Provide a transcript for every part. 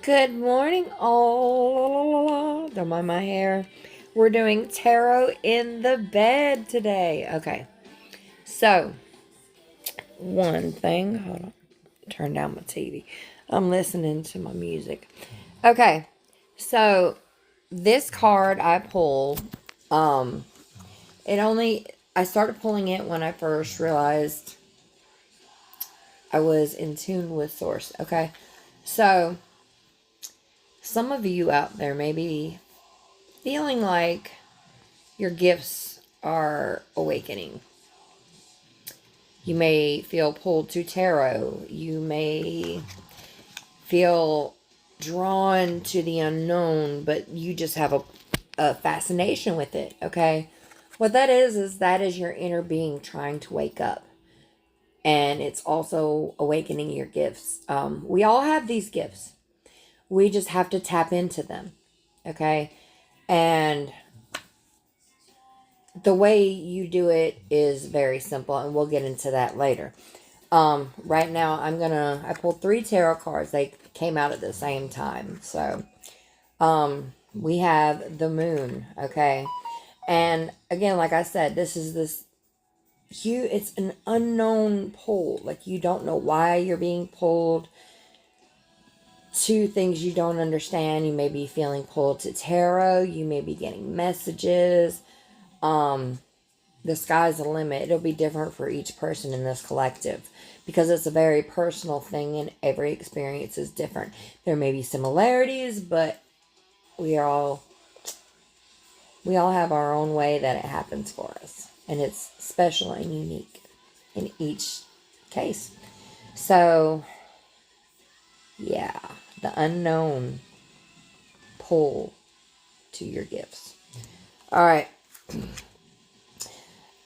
Good morning. Oh, don't mind my hair. We're doing tarot in the bed today. Okay. So, one thing. Hold on. Turn down my TV. I'm listening to my music. Okay. So, this card I pulled, um, I started pulling it when I first realized I was in tune with Source. Okay. So, some of you out there may be feeling like your gifts are awakening. You may feel pulled to tarot. You may feel drawn to the unknown, but you just have a fascination with it, okay? What that is that is your inner being trying to wake up. And it's also awakening your gifts. We all have these gifts. We just have to tap into them, okay? And the way you do it is very simple, and we'll get into that later. Right now I pulled 3 tarot cards. They came out at the same time. So, we have the moon, okay? And again, like I said, it's an unknown pull. Like, you don't know why you're being pulled to things you don't understand. You may be feeling pulled to tarot. You may be getting messages. The sky's the limit. It'll be different for each person in this collective because it's a very personal thing and every experience is different. There may be similarities, but we all have our own way that it happens for us, and it's special and unique in each case. So, yeah, the unknown pull to your gifts. All right.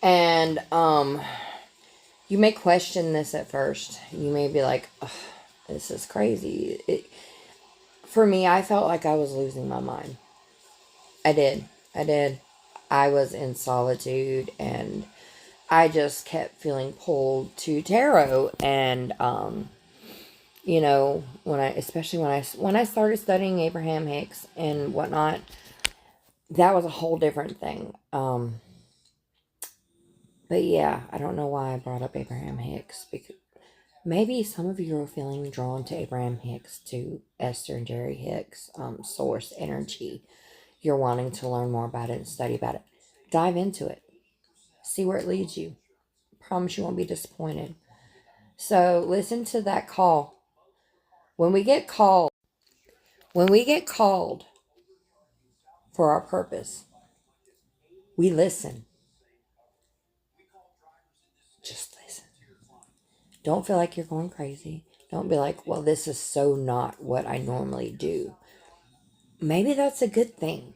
And you may question this at first. You may be like, this is crazy. For me, I felt like I was losing my mind. I did. I was in solitude, and I just kept feeling pulled to tarot. And, especially when I started studying Abraham Hicks and whatnot, that was a whole different thing. But yeah, I don't know why I brought up Abraham Hicks, because maybe some of you are feeling drawn to Abraham Hicks, to Esther and Jerry Hicks, source energy. You're wanting to learn more about it and study about it. Dive into it. See where it leads you. Promise you won't be disappointed. So listen to that call. When we get called for our purpose, we listen. Just listen. Don't feel like you're going crazy. Don't be like, well, this is so not what I normally do. Maybe that's a good thing.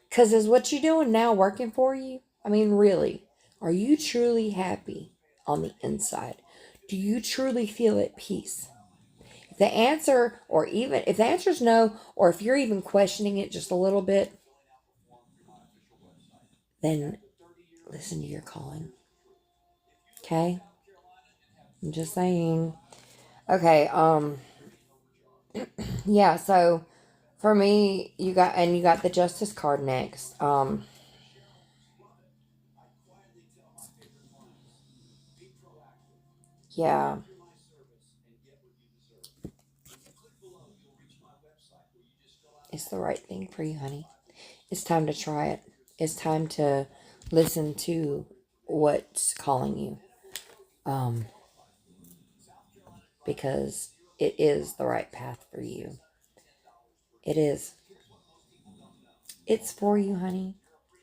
Because is what you're doing now working for you? I mean, really, are you truly happy on the inside? Do you truly feel at peace? If the answer, or even if the answer is no, or if you're even questioning it just a little bit, then listen to your calling. Okay? I'm just saying. Okay, yeah, so for me, you got the Justice card next. Yeah. It's the right thing for you, honey. It's time to try it. It's time to listen to what's calling you. Um, because it is the right path for you. It is. It's for you, honey.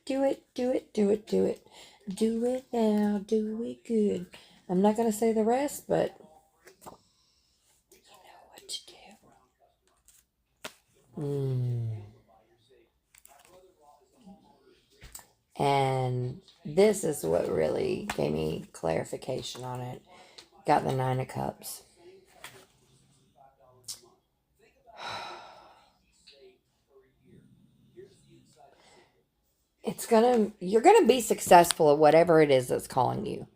Do it, do it, do it, do it. Do it now, do it good. I'm not going to say the rest, but you know what to do. And this is what really gave me clarification on it. Got the Nine of Cups. You're gonna be successful at whatever it is that's calling you.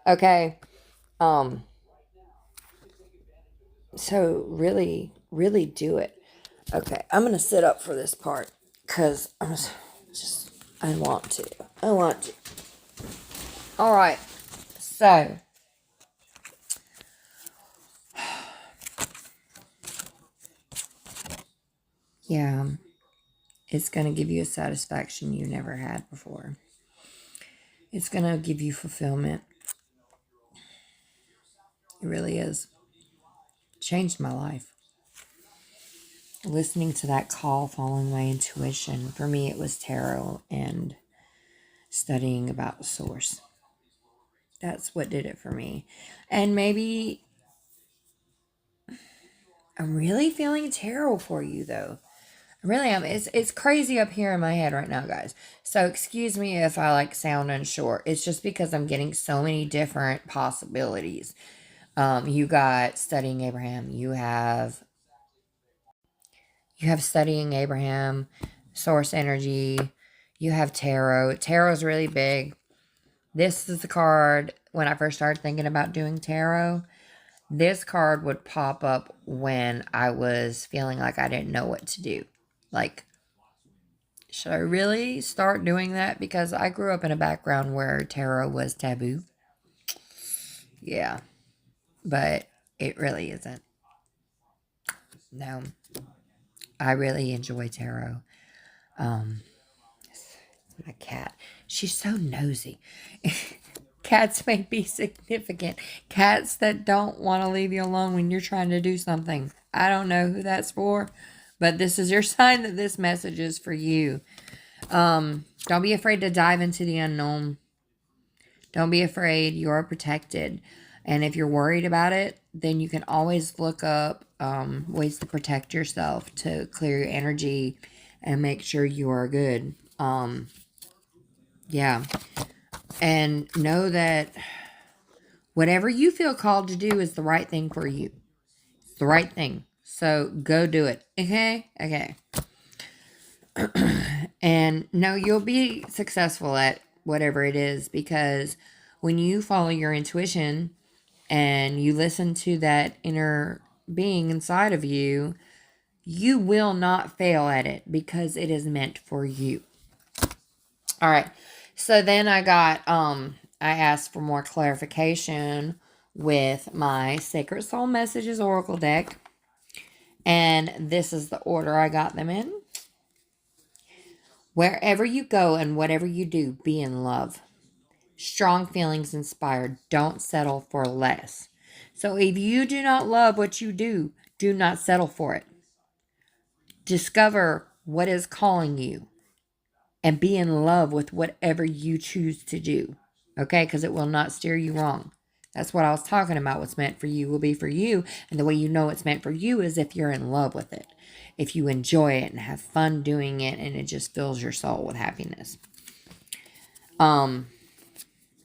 Okay? Um, so really, really do it. Okay, I'm going to sit up for this part because I want to. I want to. All right, so yeah, it's going to give you a satisfaction you never had before. It's going to give you fulfillment. It really is. It changed my life. Listening to that call, following my intuition. For me, it was tarot and studying about source. That's what did it for me. And maybe I'm really feeling tarot for you, though. I really am. It's crazy up here in my head right now, guys. So excuse me if I like sound unsure. It's just because I'm getting so many different possibilities. You got studying Abraham. You have studying Abraham, source energy. You have tarot. Tarot's really big. This is the card when I first started thinking about doing tarot. This card would pop up when I was feeling like I didn't know what to do. Like, should I really start doing that? Because I grew up in a background where tarot was taboo. Yeah, but it really isn't. No, I really enjoy tarot. Um, my cat, she's so nosy. Cats may be significant. Cats that don't want to leave you alone when you're trying to do something. I don't know who that's for, but this is your sign that this message is for you. Don't be afraid to dive into the unknown. Don't be afraid. You're protected. And if you're worried about it, then you can always look up ways to protect yourself, to clear your energy and make sure you are good. Yeah. And know that whatever you feel called to do is the right thing for you. It's the right thing. So go do it. Okay? Okay. And no, you'll be successful at whatever it is, because when you follow your intuition and you listen to that inner being inside of you, you will not fail at it because it is meant for you. All right. So then I asked for more clarification with my Sacred Soul Messages Oracle deck. And this is the order I got them in. Wherever you go and whatever you do, be in love. Strong feelings inspired. Don't settle for less. So if you do not love what you do not settle for it. Discover what is calling you and be in love with whatever you choose to do. Okay? Because it will not steer you wrong. That's what I was talking about. What's meant for you will be for you. And the way you know it's meant for you is if you're in love with it. If you enjoy it and have fun doing it and it just fills your soul with happiness. And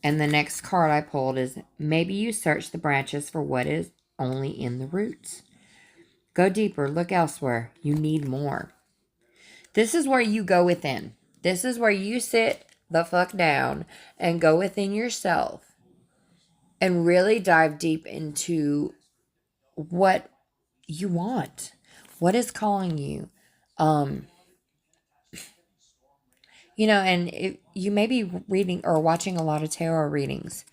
the next card I pulled is, maybe you search the branches for what is only in the roots. Go deeper. Look elsewhere. You need more. This is where you go within. This is where you sit the fuck down and go within yourself and really dive deep into what you want. What is calling you? And if you may be reading or watching a lot of tarot readings.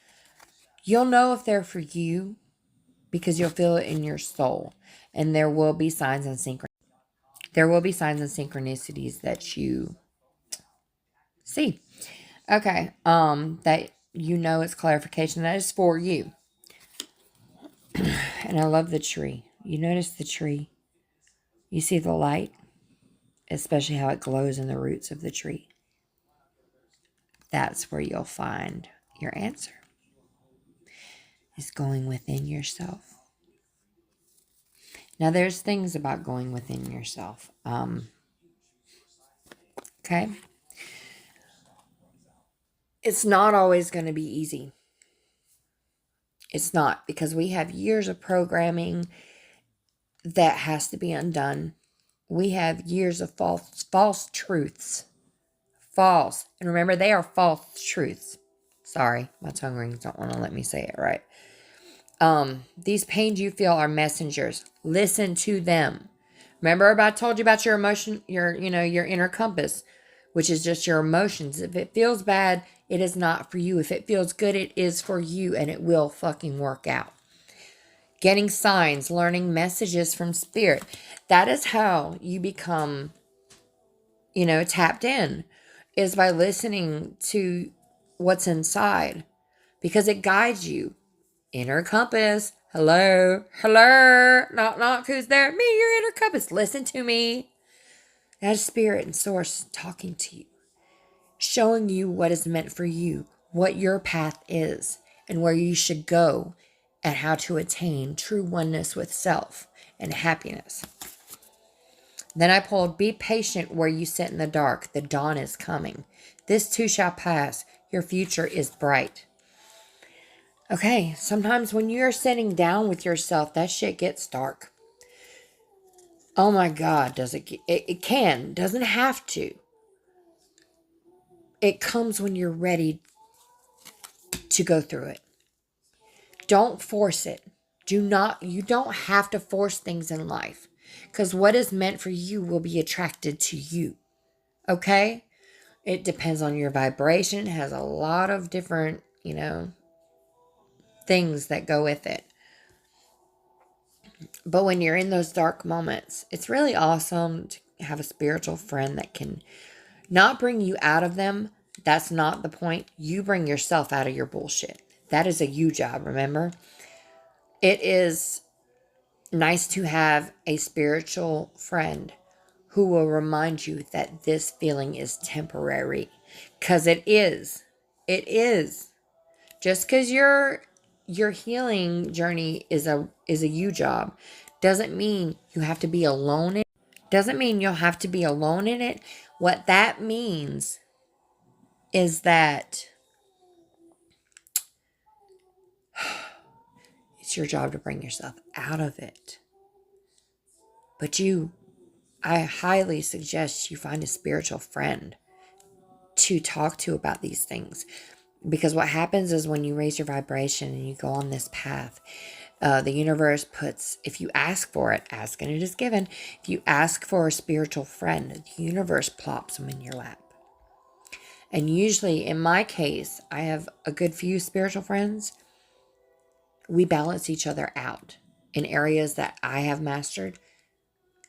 You'll know if they're for you because you'll feel it in your soul. And there will be signs and synchronicities that you see. Okay. That it's clarification. That is for you. And I love the tree. You notice the tree. You see the light, especially how it glows in the roots of the tree. That's where you'll find your answer. Is going within yourself. Now, there's things about going within yourself. Okay? It's not always going to be easy. It's not, because we have years of programming that has to be undone. We have years of false truths. False. And remember, they are false truths. Sorry, my tongue rings don't want to let me say it right. These pains you feel are messengers. Listen to them. Remember I told you about your emotion, your inner compass, which is just your emotions. If it feels bad, it is not for you. If it feels good, it is for you, and it will fucking work out. Getting signs, learning messages from spirit. That is how you become, tapped in, is by listening to what's inside, because it guides you. Inner compass. Hello, hello. Knock, knock. Who's there? Me, your inner compass. Listen to me. That is spirit and source talking to you, showing you what is meant for you, what your path is, and where you should go, and how to attain true oneness with self and happiness. Then I pulled, be patient where you sit in the dark. The dawn is coming. This too shall pass. Your future is bright. Okay, sometimes when you're sitting down with yourself, that shit gets dark. Oh my God, does it? It can, doesn't have to. It comes when you're ready to go through it. Don't force it. You don't have to force things in life, because what is meant for you will be attracted to you. Okay? It depends on your vibration. It has a lot of different, things that go with it. But when you're in those dark moments, it's really awesome to have a spiritual friend that can not bring you out of them. That's not the point. You bring yourself out of your bullshit. That is a you job, remember? It is nice to have a spiritual friend who will remind you that this feeling is temporary. Because it is. It is. Just because your healing journey is a you job doesn't mean you have to be alone in it. Doesn't mean you'll have to be alone in it. What that means is that it's your job to bring yourself out of it. But I highly suggest you find a spiritual friend to talk to about these things. Because what happens is when you raise your vibration and you go on this path, the universe puts, if you ask for it, ask and it is given. If you ask for a spiritual friend, the universe plops them in your lap. And usually, in my case, I have a good few spiritual friends. We balance each other out. In areas that I have mastered,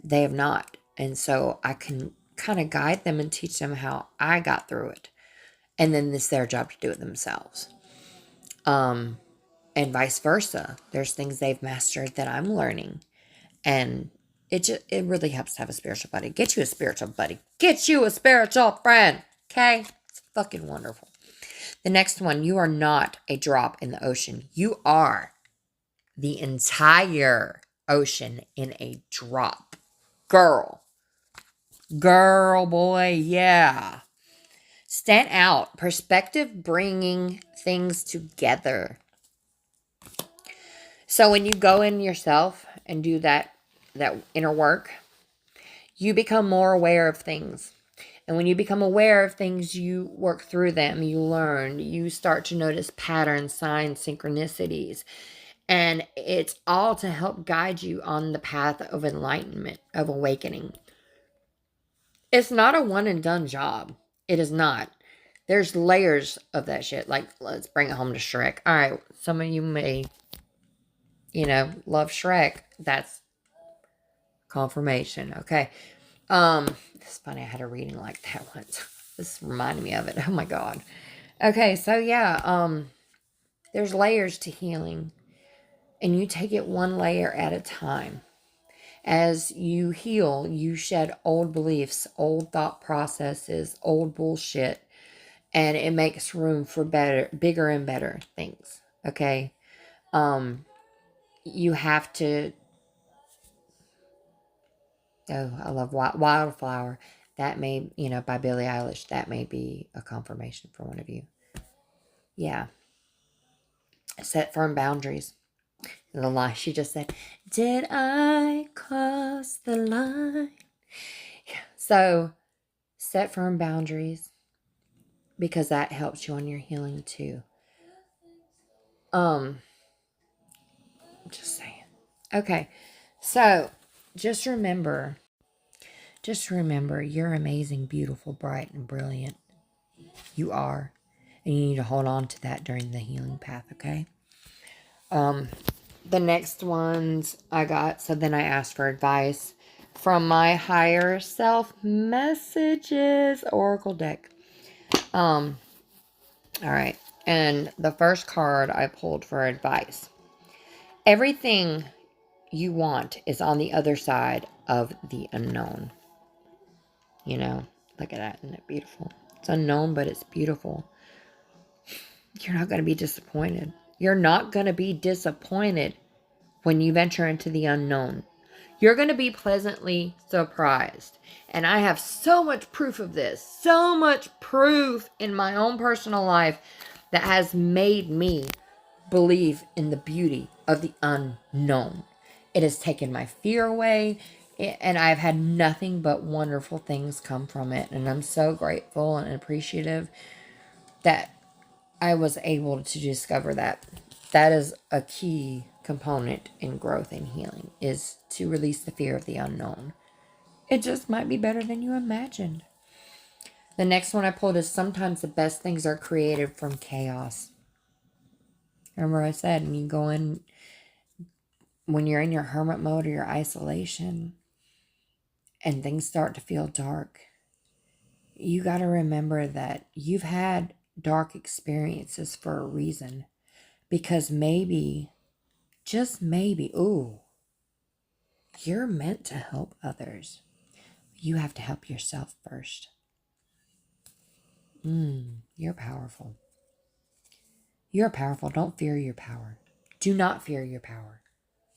they have not. And so I can kind of guide them and teach them how I got through it. And then it's their job to do it themselves. And vice versa. There's things they've mastered that I'm learning. And it really helps to have a spiritual buddy. Get you a spiritual buddy. Get you a spiritual friend. Okay? It's fucking wonderful. The next one, you are not a drop in the ocean. You are the entire ocean in a drop. Girl, boy, yeah. Stand out. Perspective bringing things together. So when you go in yourself and do that inner work, you become more aware of things. And when you become aware of things, you work through them, you learn, you start to notice patterns, signs, synchronicities. And it's all to help guide you on the path of enlightenment, of awakening. It's not a one and done job. It is not. There's layers of that shit. Like, let's bring it home to Shrek. All right, some of you may, love Shrek. That's confirmation. Okay. It's funny. I had a reading like that once. This reminded me of it. Oh my God. Okay. So yeah, there's layers to healing, and you take it one layer at a time. As you heal, you shed old beliefs, old thought processes, old bullshit, and it makes room for bigger and better things. Okay. You have to. Oh, I love Wildflower. That may, by Billie Eilish, that may be a confirmation for one of you. Yeah. Set firm boundaries. The line she just said, did I cross the line? Yeah. So set firm boundaries, because that helps you on your healing too. Just saying. Okay. So just remember just remember you're amazing, beautiful, bright, and brilliant. You are. And you need to hold on to that during the healing path, okay? The next ones I got, so then I asked for advice from my higher self messages oracle deck. All right. And the first card I pulled for advice. Everything you want is on the other side of the unknown. You know, look at that. Isn't it beautiful? It's unknown, but it's beautiful. You're not going to be disappointed. You're not going to be disappointed when you venture into the unknown. You're going to be pleasantly surprised. And I have so much proof of this. So much proof in my own personal life that has made me believe in the beauty of the unknown. It has taken my fear away, and I've had nothing but wonderful things come from it. And I'm so grateful and appreciative that I was able to discover that. That is a key component in growth and healing, is to release the fear of the unknown. It just might be better than you imagined. The next one I pulled is sometimes the best things are created from chaos. Remember I said, when you go in, when you're in your hermit mode or your isolation and things start to feel dark, you got to remember that you've had dark experiences for a reason. Because maybe, just maybe, you're meant to help others. You have to help yourself first. You're powerful. You're powerful. Don't fear your power. Do not fear your power.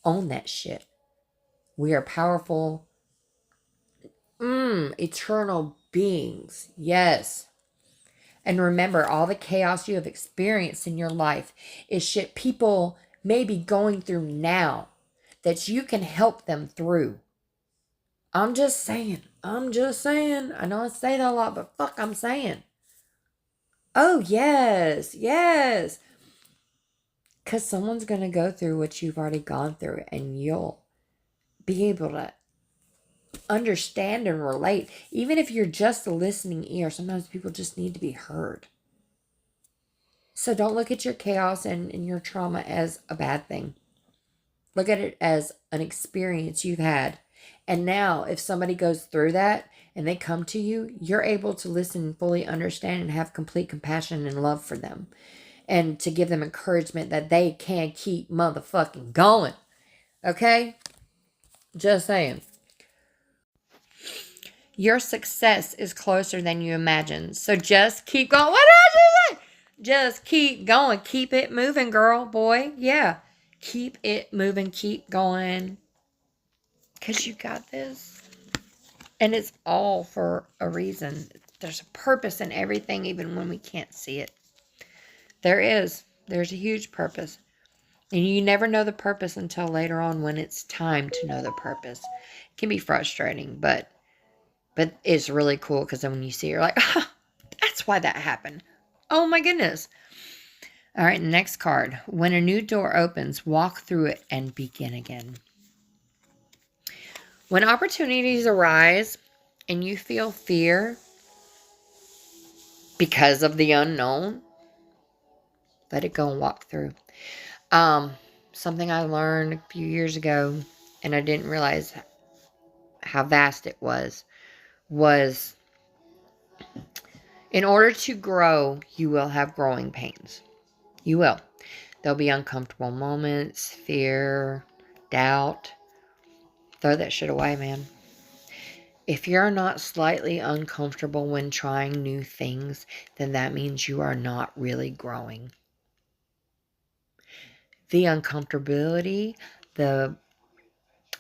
Own that shit. We are powerful, eternal beings. Yes. And remember, all the chaos you have experienced in your life is shit people may be going through now that you can help them through. I'm just saying. I know I say that a lot, but fuck, I'm saying. Oh, yes. Because someone's going to go through what you've already gone through, and you'll be able to understand and relate. Even if you're just a listening ear, sometimes people just need to be heard. So don't look at your chaos and your trauma as a bad thing. Look at it as an experience you've had. And now, if somebody goes through that and they come to you, you're able to listen and fully understand and have complete compassion and love for them. And to give them encouragement that they can keep motherfucking going. Okay? Just saying. Your success is closer than you imagine. So just keep going. What did I say? Just keep going. Keep it moving, girl, boy. Yeah. Keep it moving. Keep going. Because you got this. And it's all for a reason. There's a purpose in everything, even when we can't see it. There is. There's a huge purpose. And you never know the purpose until later on when it's time to know the purpose. It can be frustrating, but it's really cool because then when you see it, you're like, that's why that happened. Oh my goodness. All right, next card. When a new door opens, walk through it and begin again. When opportunities arise and you feel fear because of the unknown, let it go and walk through. Something I learned a few years ago, and I didn't realize how vast it was in order to grow, you will have growing pains. You will. There'll be uncomfortable moments, fear, doubt. Throw that shit away, man. If you're not slightly uncomfortable when trying new things, then that means you are not really growing. The uncomfortability, the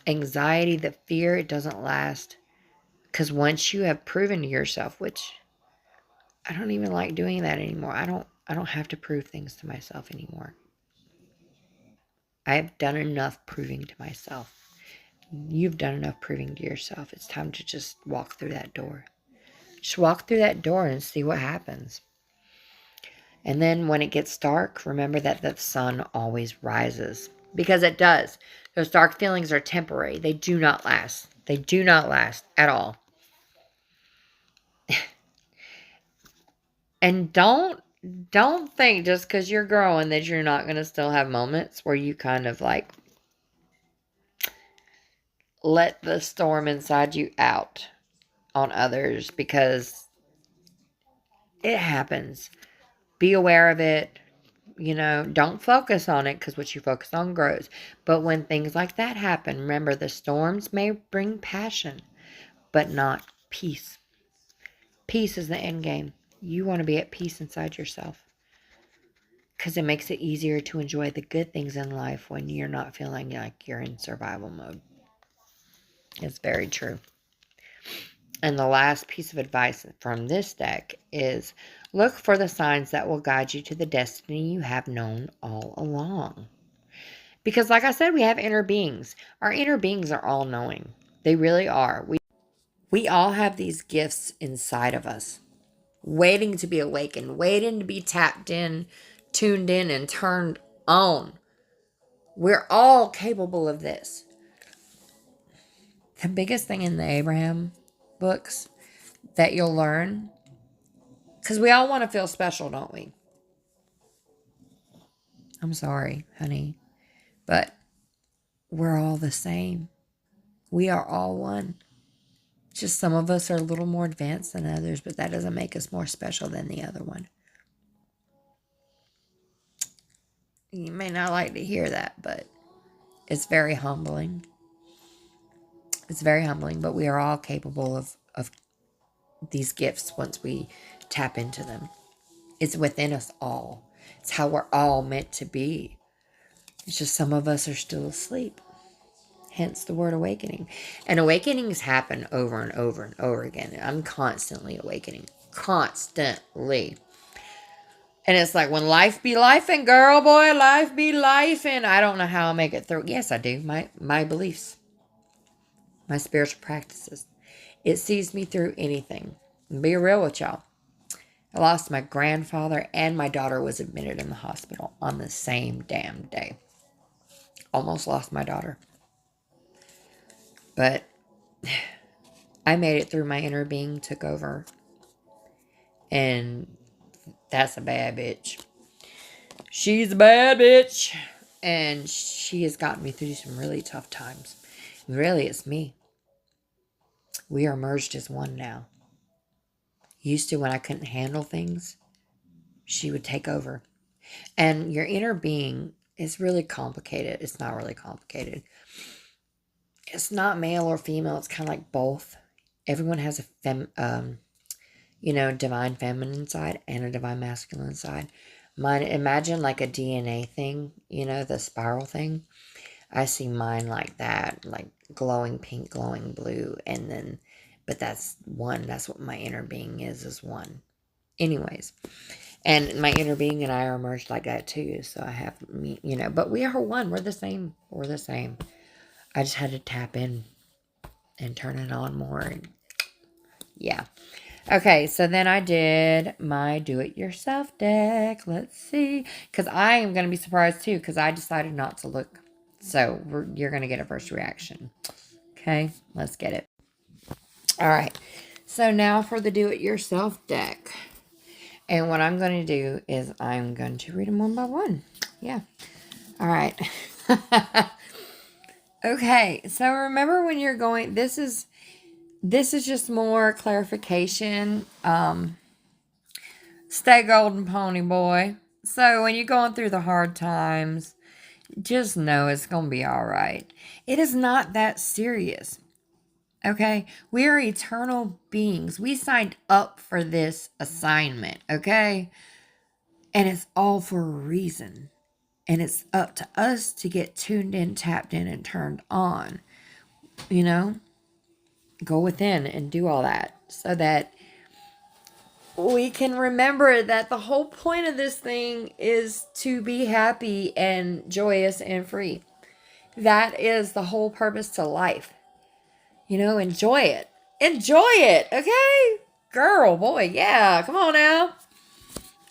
anxiety, the fear, it doesn't last. Because once you have proven to yourself, which I don't even like doing that anymore. I don't have to prove things to myself anymore. I've done enough proving to myself. You've done enough proving to yourself. It's time to just walk through that door. Just walk through that door and see what happens. And then when it gets dark, remember that the sun always rises. Because it does. Those dark feelings are temporary. They do not last. They do not last at all. And don't think just because you're growing that you're not going to still have moments where you kind of like let the storm inside you out on others, because it happens. Be aware of it. Don't focus on it, because what you focus on grows. But when things like that happen, remember, the storms may bring passion, but not peace. Peace is the end game. You want to be at peace inside yourself, because it makes it easier to enjoy the good things in life when you're not feeling like you're in survival mode. It's very true. And the last piece of advice from this deck is look for the signs that will guide you to the destiny you have known all along. Because like I said, we have inner beings. Our inner beings are all knowing. They really are. We all have these gifts inside of us, waiting to be awakened, waiting to be tapped in, tuned in, and turned on. We're all capable of this. The biggest thing in the Abraham books that you'll learn, because we all want to feel special, don't we? I'm sorry, honey, but we're all the same. We are all one. Just some of us are a little more advanced than others, but that doesn't make us more special than the other one. You may not like to hear that, but it's very humbling. It's very humbling, but we are all capable of these gifts once we tap into them. It's within us all. It's how we're all meant to be. It's just some of us are still asleep. Hence the word awakening. And awakenings happen over and over and over again. I'm constantly awakening. Constantly. And it's like, when life be lifing, girl, boy, life be lifing. I don't know how I'll make it through. Yes, I do. My beliefs. My spiritual practices. It sees me through anything. Be real with y'all. I lost my grandfather, and my daughter was admitted in the hospital on the same damn day. Almost lost my daughter. But I made it through. My inner being took over. And that's a bad bitch. She's a bad bitch. And she has gotten me through some really tough times. Really, it's me. We are merged as one now. Used to, when I couldn't handle things, she would take over. And your inner being is really complicated. It's not really complicated. It's not male or female. It's kind of like both. Everyone has a divine feminine side and a divine masculine side. Mine, imagine like a DNA thing, the spiral thing. I see mine like that, like glowing pink, glowing blue, but that's one. That's what my inner being is one. Anyways, and my inner being and I are merged like that too. So I have me, but we are one. We're the same. We're the same. I just had to tap in and turn it on more. And yeah. Okay, so then I did my do-it-yourself deck. Let's see. Because I am going to be surprised too, because I decided not to look. So you're going to get a first reaction. Okay, let's get it. All right, so now for the do-it-yourself deck. And what I'm going to do is I'm going to read them one by one. Yeah. All right. Okay, so remember when you're going, this is just more clarification. Stay golden, pony boy. So when you're going through the hard times, just know it's going to be all right. It is not that serious. Okay? We are eternal beings. We signed up for this assignment. Okay? And it's all for a reason. And it's up to us to get tuned in, tapped in, and turned on. Go within and do all that so that we can remember that the whole point of this thing is to be happy and joyous and free. That is the whole purpose to life. Enjoy it. Enjoy it, okay? Girl, boy, yeah, come on now.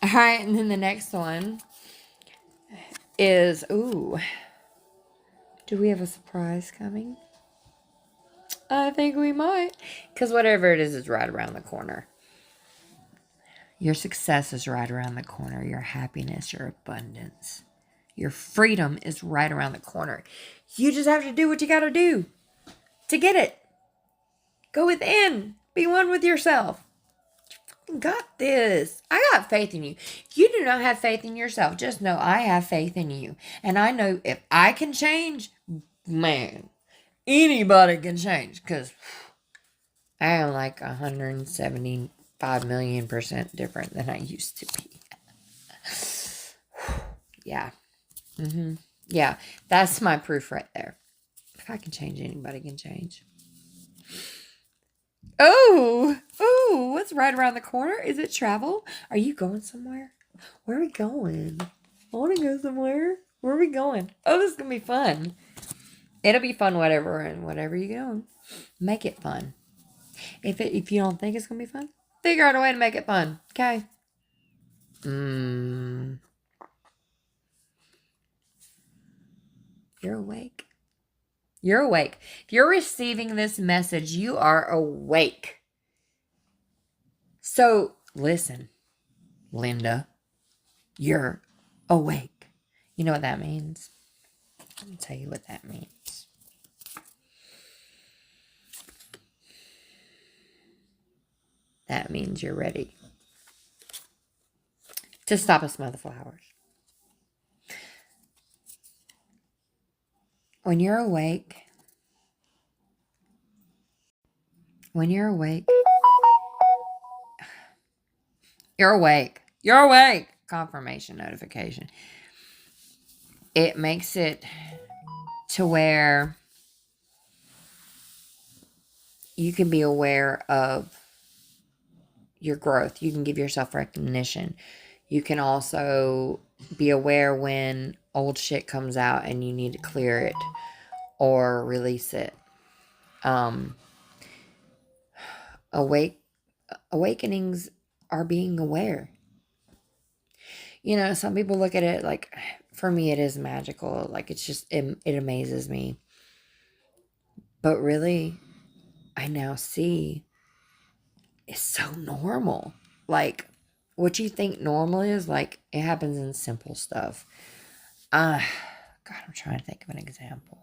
All right, and then the next one is, do we have a surprise coming? I think we might. Because whatever it is right around the corner. Your success is right around the corner. Your happiness, your abundance, your freedom is right around the corner. You just have to do what you got to do to get it. Go within. Be one with yourself. You got this. I got faith in you. If you do not have faith in yourself, just know I have faith in you. And I know if I can change, man, anybody can change. Because I am like 175,000,000% different than I used to be. Yeah. Yeah, that's my proof right there. If I can change, anybody can change. Oh, what's right around the corner? Is it travel? Are you going somewhere? Where are we going? I want to go somewhere. Where are we going? Oh, this is going to be fun. It'll be fun, whatever you go. Make it fun. If you don't think it's going to be fun, figure out a way to make it fun. Okay? You're awake. You're awake. If you're receiving this message, you are awake. So, listen, Linda, you're awake. You know what that means? Let me tell you what that means. That means you're ready to stop and smell the flowers. When you're awake, you're awake. Confirmation notification. It makes it to where you can be aware of your growth. You can give yourself recognition. You can also be aware when old shit comes out and you need to clear it or release it. Awakenings are being aware. You know, some people look at it like, for me, it is magical. Like, it's just, it amazes me. But really, I now see it's so normal. Like, what you think normal is, like, it happens in simple stuff. God, I'm trying to think of an example.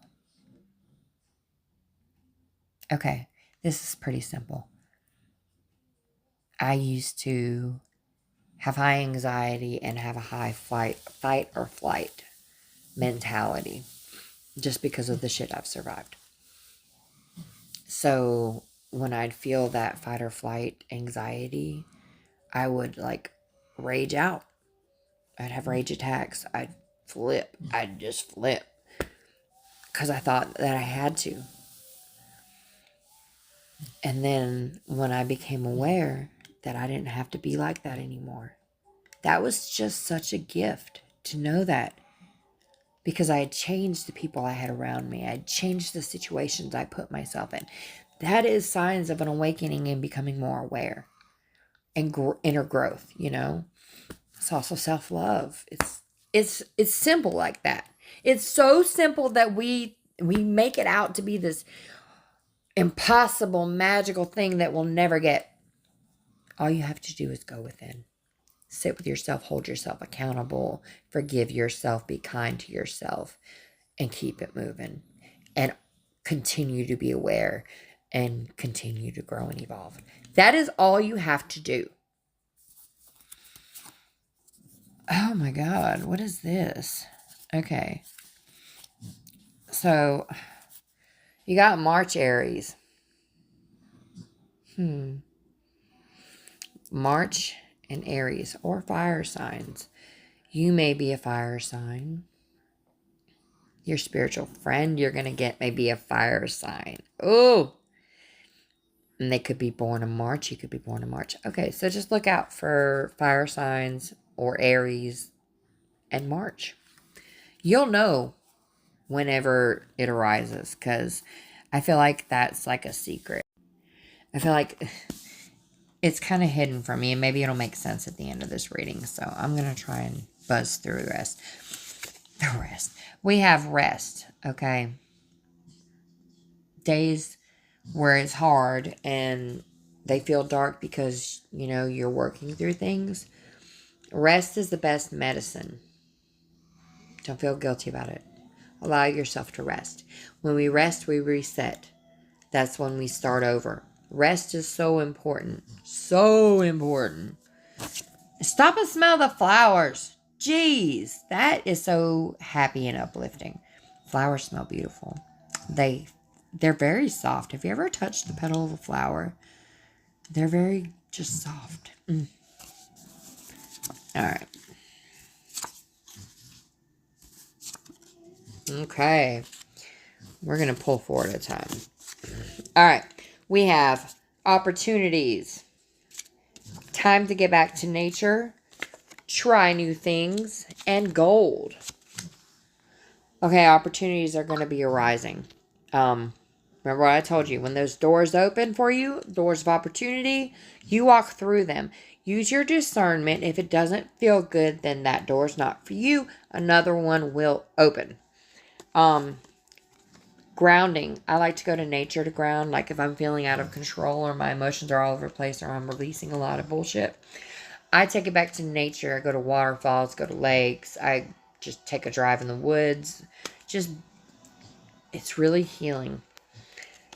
Okay, this is pretty simple. I used to have high anxiety and have a high fight or flight mentality just because of the shit I've survived. So when I'd feel that fight or flight anxiety, I would like rage out. I'd have rage attacks. I'd just flip because I thought that I had to. And then when I became aware that I didn't have to be like that anymore, that was just such a gift to know that, because I had changed the people I had around me. I had changed the situations I put myself in. That is signs of an awakening and becoming more aware and inner growth, you know. It's also self-love. It's simple like that. It's so simple that we make it out to be this impossible, magical thing that we'll never get. All you have to do is go within. Sit with yourself, hold yourself accountable, forgive yourself, be kind to yourself, and keep it moving. And continue to be aware and continue to grow and evolve. That is all you have to do. Oh my God, what is this? Okay. So, you got March Aries. March and Aries, or fire signs. You may be a fire sign. Your spiritual friend you're going to get may be a fire sign. Oh! And they could be born in March. You could be born in March. Okay, so just look out for fire signs or Aries and March. You'll know whenever it arises, because I feel like that's like a secret. I feel like it's kind of hidden from me, and maybe it'll make sense at the end of this reading. So I'm going to try and buzz through the rest. We have rest, okay? Days where it's hard and they feel dark because, you're working through things. Rest is the best medicine. Don't feel guilty about it. Allow yourself to rest. When we rest, we reset. That's when we start over. Rest is so important. So important. Stop and smell the flowers. Jeez, that is so happy and uplifting. Flowers smell beautiful. They're very soft. Have you ever touched the petal of a flower? They're very just soft. All right. Okay. We're going to pull four at a time. All right. We have opportunities. Time to get back to nature. Try new things. And gold. Okay, opportunities are going to be arising. Remember what I told you. When those doors open for you, doors of opportunity, you walk through them. Use your discernment. If it doesn't feel good, then that door's not for you. Another one will open. Grounding. I like to go to nature to ground. Like if I'm feeling out of control or my emotions are all over the place or I'm releasing a lot of bullshit, I take it back to nature. I go to waterfalls, go to lakes. I just take a drive in the woods. It's really healing.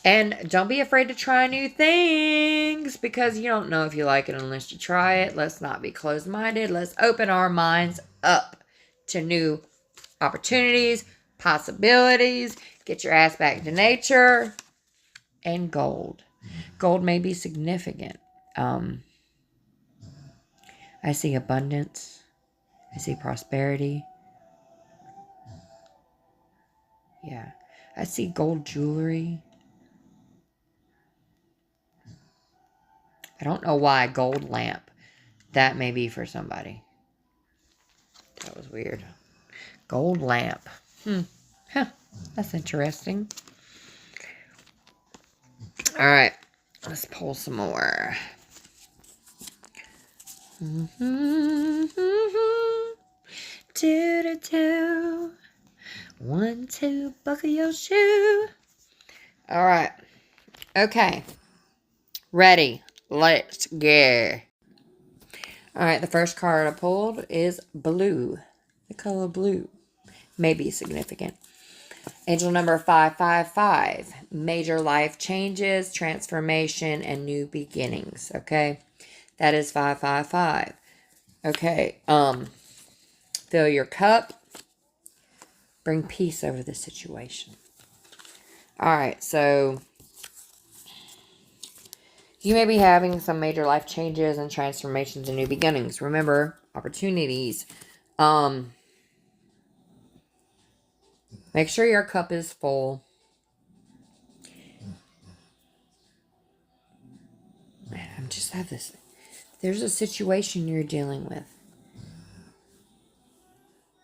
And don't be afraid to try new things because you don't know if you like it unless you try it. Let's not be closed-minded. Let's open our minds up to new opportunities, possibilities. Get your ass back to nature. And gold. Gold may be significant. I see abundance. I see prosperity. Yeah. I see gold jewelry. I don't know why gold lamp. That may be for somebody. That was weird. Gold lamp. Huh. That's interesting. All right. Let's pull some more. Do. 1, 2, buckle your shoe. All right. Okay. Ready. Let's go. All right. The first card I pulled is blue. The color blue may be significant. Angel number 555. Major life changes, transformation, and new beginnings. Okay. That is 555. Okay. Fill your cup. Bring peace over the situation. All right. So you may be having some major life changes and transformations and new beginnings. Remember, opportunities. Make sure your cup is full. Man, I just have this. There's a situation you're dealing with.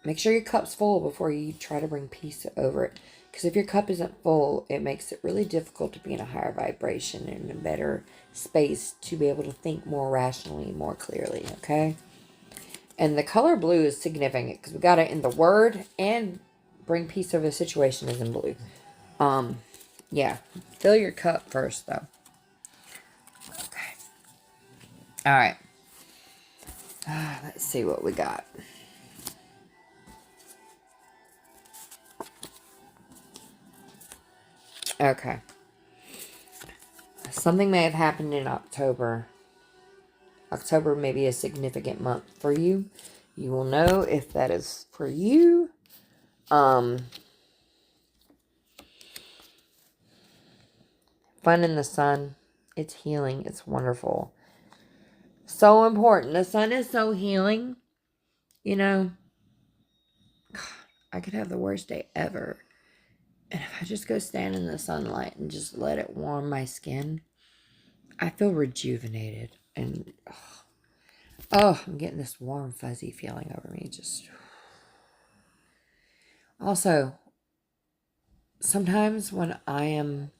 Make sure your cup's full before you try to bring peace over it. Because if your cup isn't full, it makes it really difficult to be in a higher vibration and a better space to be able to think more rationally, more clearly, okay? And the color blue is significant because we got it in the word and bring peace over the situation is in blue. Yeah. Fill your cup first, though. Okay. All right. Let's see what we got. Okay. Something may have happened in October. October may be a significant month for you. You will know if that is for you. Fun in the sun. It's healing. It's wonderful. So important. The sun is so healing. You know, I could have the worst day ever. And if I just go stand in the sunlight and just let it warm my skin, I feel rejuvenated. And, I'm getting this warm, fuzzy feeling over me. Just. Also, sometimes when I am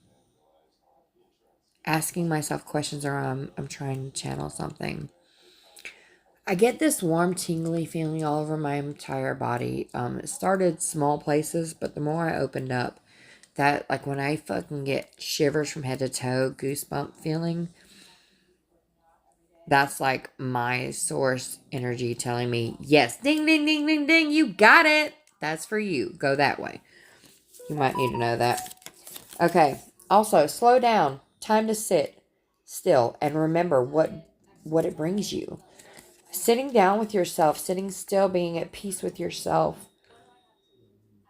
asking myself questions or I'm trying to channel something, I get this warm, tingly feeling all over my entire body. It started small places, but the more I opened up, that, like when I fucking get shivers from head to toe, goosebump feeling, That's like my source energy telling me, yes, ding, ding, ding, ding, ding, you got it. That's for you. Go that way. You might need to know that. Okay. Also, slow down. Time to sit still and remember what it brings you. Sitting down with yourself, sitting still, being at peace with yourself,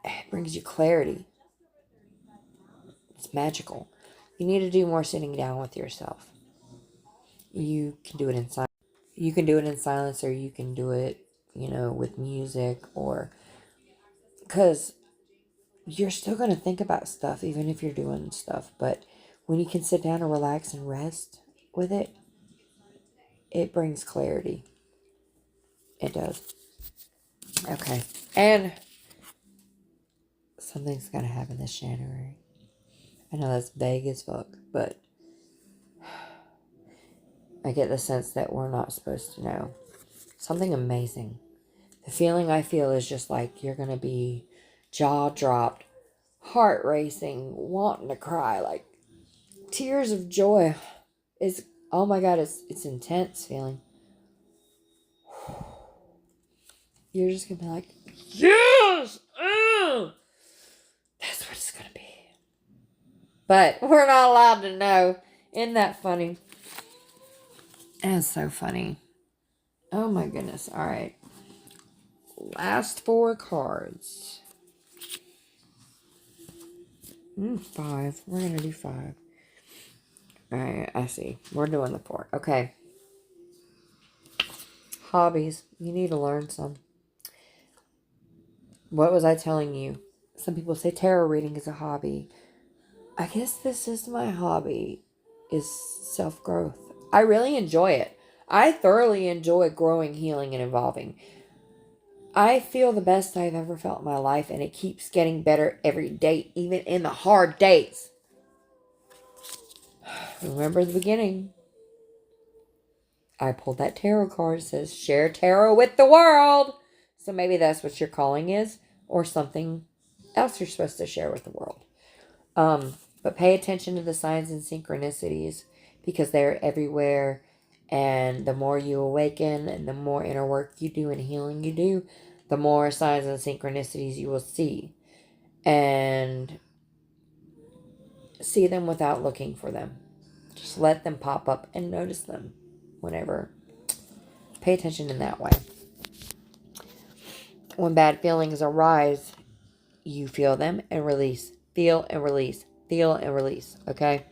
it brings you clarity. It's magical. You need to do more sitting down with yourself. You can do it in silence. You can do it in silence, or you can do it, with music, or because you're still going to think about stuff even if you're doing stuff. But when you can sit down and relax and rest with it, it brings clarity. It does. Okay. And something's going to happen this January. I know that's vague as fuck, but I get the sense that we're not supposed to know. Something amazing. The feeling I feel is just like you're going to be jaw dropped, heart racing, wanting to cry, like tears of joy. Oh my God, it's intense feeling. You're just going to be like, yes! That's what it's going to be. But we're not allowed to know. Isn't that funny? That's so funny. Oh my goodness. All right. Last 4 cards. 5. We're going to do 5. All right. I see. We're doing the 4. Okay. Hobbies. You need to learn some. What was I telling you? Some people say tarot reading is a hobby. I guess this is my hobby, is self-growth. I really enjoy it. I thoroughly enjoy growing, healing, and evolving. I feel the best I've ever felt in my life, and it keeps getting better every day, even in the hard days. Remember the beginning. I pulled that tarot card. It says, share tarot with the world. So maybe that's what your calling is, or something else you're supposed to share with the world. But pay attention to the signs and synchronicities, because they're everywhere. And the more you awaken and the more inner work you do and healing you do, the more signs and synchronicities you will see. And see them without looking for them. Just let them pop up and notice them whenever. Pay attention in that way. When bad feelings arise, you feel them and release. Feel and release. Feel and release. Okay?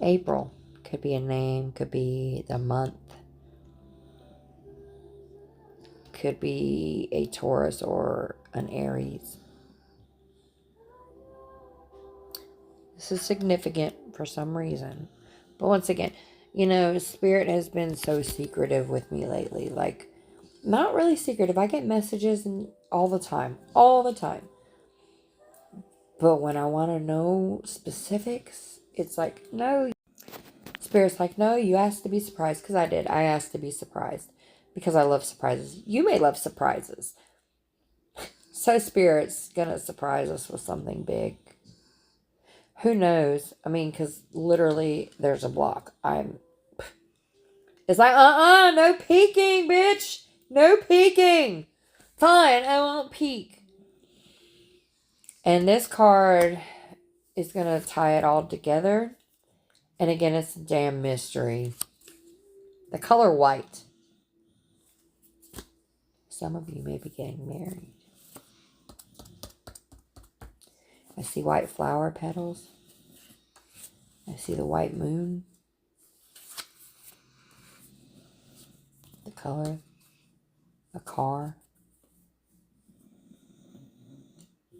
April. Could be a name. Could be the month. Could be a Taurus or an Aries. This is significant for some reason. But once again, Spirit has been so secretive with me lately. Like, not really secretive. I get messages all the time. All the time. But when I want to know specifics, it's like, no. Spirit's like, no, you asked to be surprised. Because I did. I asked to be surprised. Because I love surprises. You may love surprises. So Spirit's going to surprise us with something big. Who knows? I mean, because literally there's a block. It's like, no peeking, bitch. No peeking. Fine, I won't peek. And this card is going to tie it all together. And again, it's a damn mystery. The color white. Some of you may be getting married. I see white flower petals. I see the white moon. The color. A car.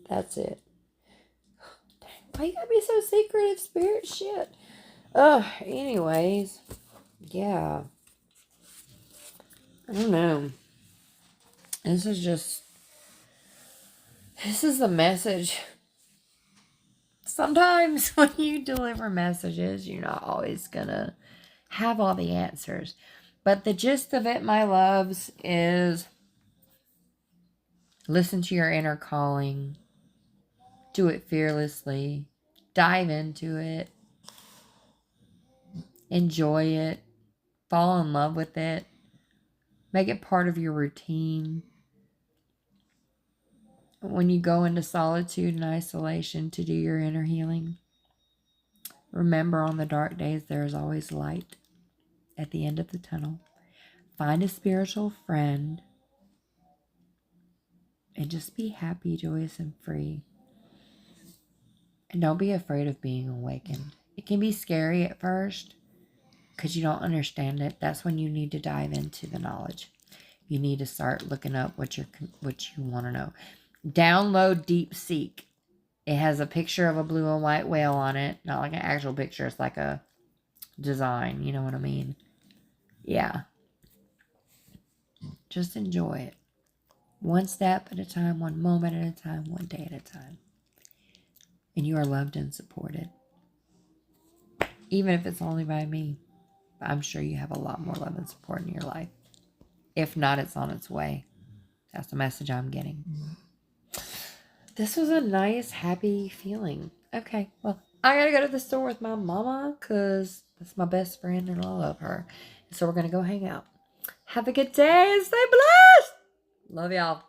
That's it. Dang, why you gotta be so secretive, Spirit? Shit. Anyways. Yeah. I don't know. This is the message. Sometimes when you deliver messages, you're not always gonna have all the answers. But the gist of it, my loves, is listen to your inner calling. Do it fearlessly. Dive into it. Enjoy it. Fall in love with it. Make it part of your routine. When you go into solitude and isolation to do your inner healing, remember on the dark days there is always light at the end of the tunnel. Find a spiritual friend and just be happy, joyous, and free. And don't be afraid of being awakened. It can be scary at first because you don't understand it. That's when you need to dive into the knowledge. You need to start looking up what you want to know. Download DeepSeek. It has a picture of a blue and white whale on it. Not like an actual picture. It's like a design. You know what I mean? Yeah. Just enjoy it. One step at a time, one moment at a time, one day at a time. And you are loved and supported. Even if it's only by me. I'm sure you have a lot more love and support in your life. If not, it's on its way. That's the message I'm getting. This was a nice, happy feeling. Okay, well, I gotta go to the store with my mama because that's my best friend and I love her. So we're gonna go hang out. Have a good day and stay blessed. Love y'all.